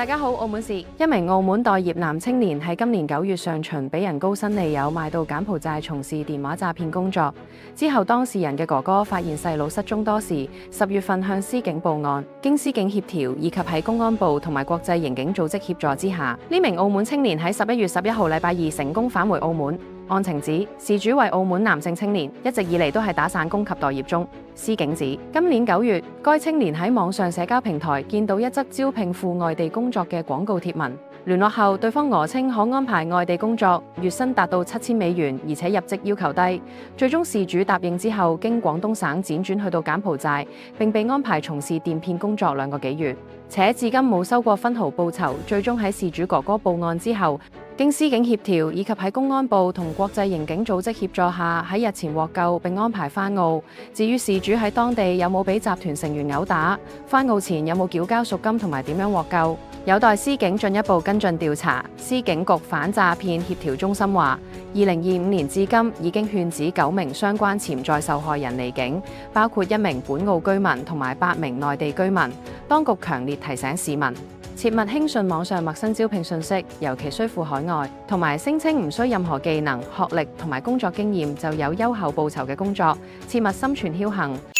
大家好，澳門事。一名澳門待業男青年喺今年9月上旬俾人高薪利誘賣到柬埔寨從事電話詐騙工作，之後當事人嘅哥哥發現細佬失蹤多時，10月份向司警報案，經司警協調以及喺公安部同埋國際刑警組織協助之下，呢名澳門青年喺11月11號禮拜二成功返回澳門。案情指，事主為澳門男性青年，一直以嚟都係打散工及待業中。司警指，今年9月，該青年喺網上社交平台見到一則招聘赴外地工作嘅廣告貼文，聯絡後對方訛稱可安排外地工作，月薪達到$7000，而且入職要求低。最終事主答應之後，經廣東省輾轉去到柬埔寨，並被安排從事電騙工作2個幾月，且至今冇收過分毫報酬。最終喺事主哥哥報案之後，經司警協調以及喺公安部同國際刑警組織協助下，喺日前獲救並安排返澳。至於事主喺當地有冇俾集團成員毆打，返澳前有冇繳交贖金同埋點樣獲救，有待司警進一步跟進調查。司警局反詐騙協調中心話，2025年至今已經勸止9名相關潛在受害人離境，包括1名本澳居民同埋8名內地居民。當局強烈提醒市民，切勿輕信網上陌生招聘信息，尤其須赴海外，同埋聲稱唔需任何技能、學歷同埋工作經驗就有優厚報酬嘅工作，切勿心存僥倖。